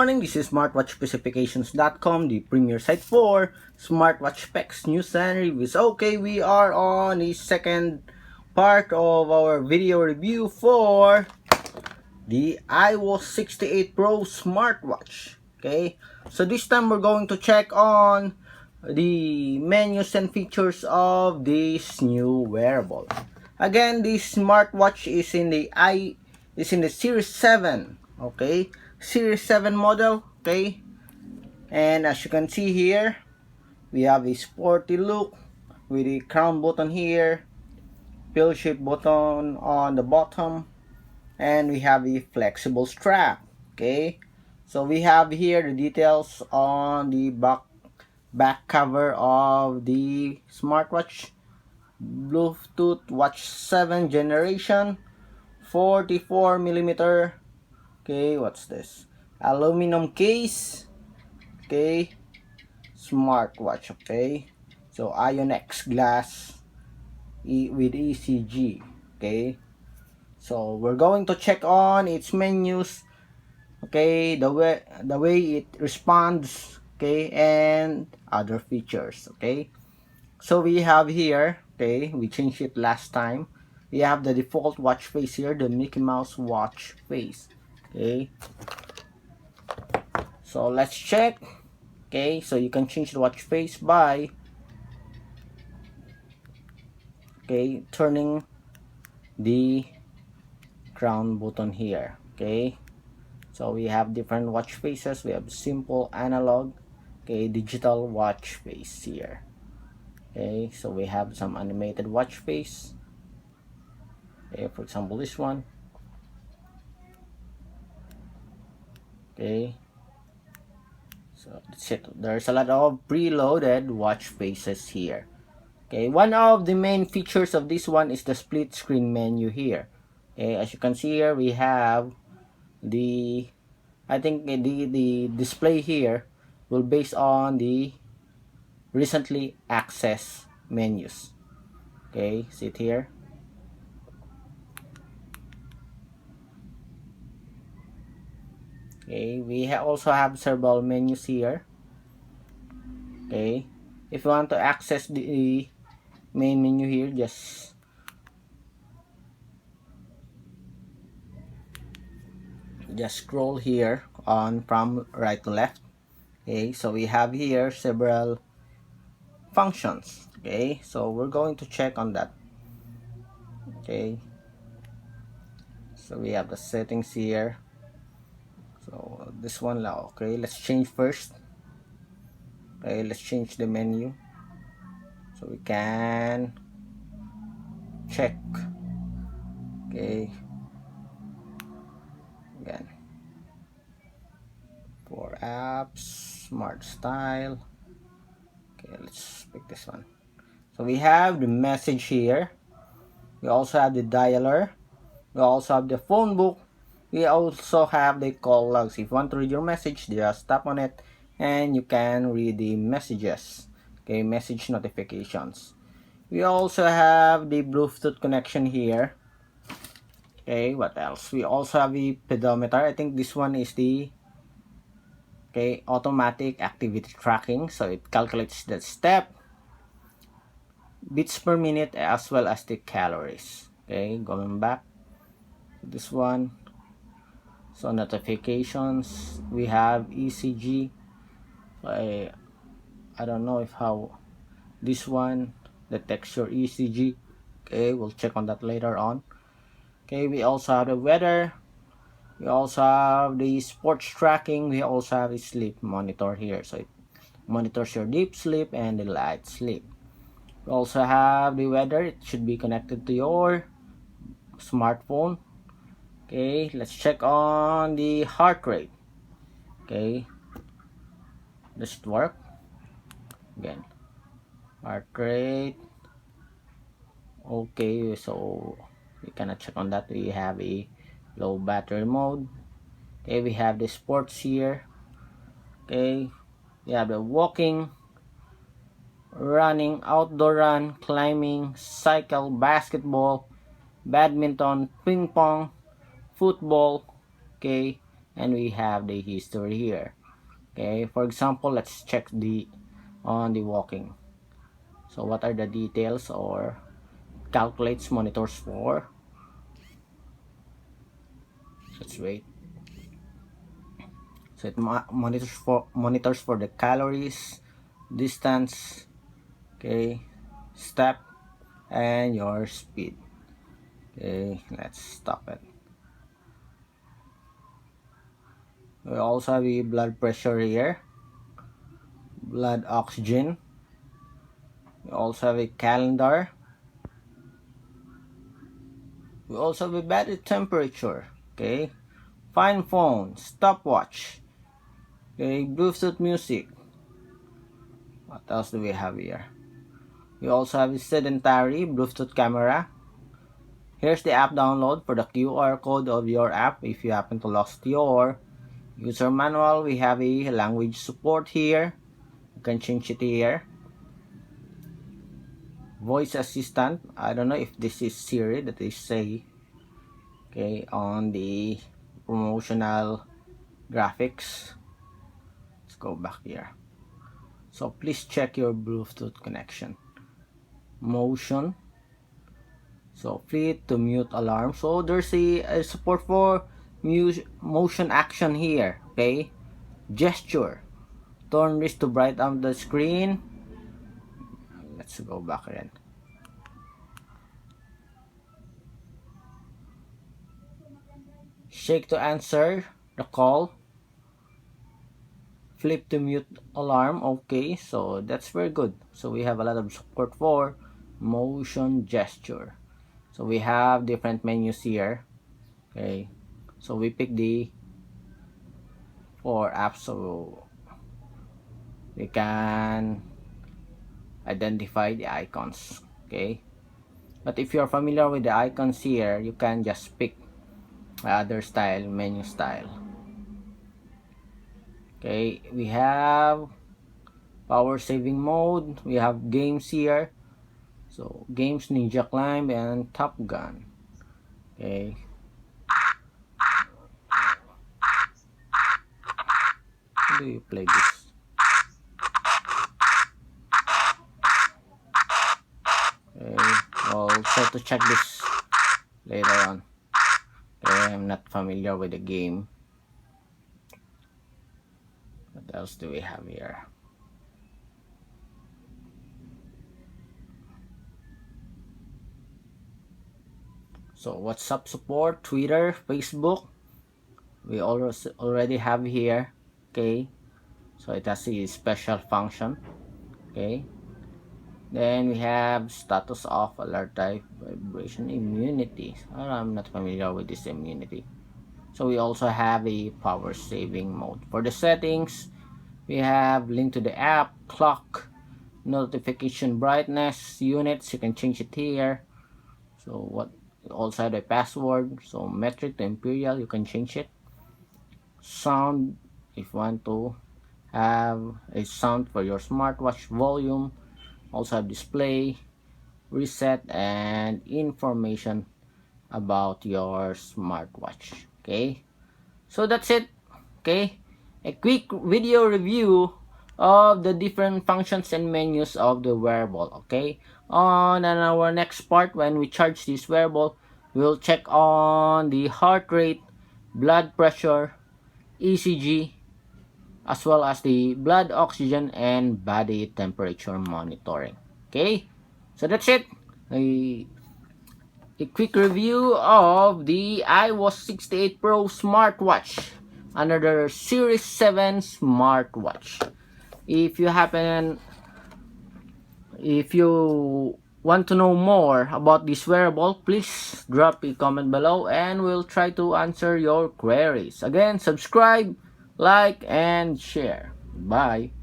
morning, this is smartwatchspecifications.com, the premier site for smartwatch specs, news, and reviews. Okay, we are on the second part of our video review for the IWO 68 Pro smartwatch. Okay, so this time we're going to check on the menus and features of this new wearable. Again, this smartwatch is in the Series 7. Okay, Series 7 model. Okay, and as you can see here, we have a sporty look with a crown button here, pill shape button on the bottom, and we have a flexible strap. Okay, so we have here the details on the back cover of the smartwatch. Bluetooth Watch 7 generation, 44mm. Okay, what's this? Aluminum case. Okay, smartwatch. Okay, so Ionex glass with ECG. Okay, so we're going to check on its menus. Okay, the way it responds. Okay, and other features. Okay, so we have here, okay, we changed it last time. We have the default watch face here, the Mickey Mouse watch face. Okay, so let's check. Okay, so you can change the watch face by turning the crown button here. Okay, so we have different watch faces. We have simple, analog, okay, digital watch face here. Okay, so we have some animated watch face. Okay, for example, this one. Okay, so that's it. There's a lot of preloaded watch faces here. Okay, one of the main features of this one is the split screen menu here. Okay, as you can see here, we have the the display here will based on the recently accessed menus. Okay, see it here. Okay, we also have several menus here. Okay, if you want to access the main menu here, just scroll here on from right to left. Okay, so we have here several functions. Okay, so we're going to check on that. Okay, so we have the settings here. So this one now. Okay, let's change first. Okay, let's change the menu so we can check. Okay, again, for apps, smart style. Okay, let's pick this one. So we have the message here. We also have the dialer. We also have the phone book. We also have the call logs. If you want to read your message, just tap on it and you can read the messages. Okay, message notifications. We also have the Bluetooth connection here. Okay, what else? We also have the pedometer. I think this one is the automatic activity tracking. So it calculates the step, beats per minute, as well as the calories. Okay, going back to this one. So notifications, we have ECG. I don't know if how this one detects your ECG. Okay, we'll check on that later on. Okay, we also have the weather. We also have the sports tracking. We also have a sleep monitor here. So it monitors your deep sleep and the light sleep. We also have the weather. It should be connected to your smartphone. Okay, let's check on the heart rate. Okay, does it work? Again, heart rate. Okay, so we cannot check on that. We have a low battery mode. Okay, we have the sports here. Okay, we have the walking, running, outdoor run, climbing, cycle, basketball, badminton, ping pong, football, okay, and we have the history here. Okay, for example, let's check on the walking. So what are the details or calculates monitors for? Let's wait. So it monitors for the calories, distance, okay, step, and your speed. Okay, let's stop it. We also have a blood pressure here, blood oxygen. We also have a calendar. We also have a body temperature. Okay, find phone, stopwatch. Okay, Bluetooth music. What else do we have here? We also have a sedentary Bluetooth camera. Here's the app download for the QR code of your app if you happen to lost your user manual. We have a language support here. You can change it here. Voice assistant. I don't know if this is Siri that they say. Okay, on the promotional graphics. Let's go back here. So please check your Bluetooth connection. Motion. So flip to mute alarm. So there's a support for motion action here. Okay, gesture. Turn this to bright on the screen. Let's go back again. Shake to answer the call. Flip to mute alarm. Okay, so that's very good. So we have a lot of support for motion gesture. So we have different menus here. Okay, so we pick the 4 apps so we can identify the icons. Okay, but if you're familiar with the icons here, you can just pick other style, menu style. Okay, we have power saving mode. We have games here. So games, Ninja Climb and Top Gun. Okay, how do you play this? Okay, I'll try to check this later on. Okay, I'm not familiar with the game. What else do we have here? So WhatsApp support, Twitter, Facebook, we already have here. Okay, so it has a special function. Okay, then we have status off, alert type, vibration, immunity. I'm not familiar with this immunity. So we also have a power saving mode. For the settings, we have link to the app, clock, notification brightness, units, you can change it here. So what, also have a password, so metric to imperial, you can change it. Sound, if you want to have a sound for your smartwatch, volume, also have display, reset, and information about your smartwatch. Okay, so that's it. Okay, a quick video review of the different functions and menus of the wearable. Okay, on our next part, when we charge this wearable, we'll check on the heart rate, blood pressure, ECG, as well as the blood oxygen and body temperature monitoring. Okay, so that's it. A quick review of the IWO 68 Pro smartwatch, another Series 7 smartwatch. If you want to know more about this wearable, please drop a comment below and we'll try to answer your queries. Again, subscribe, like, and share. Bye.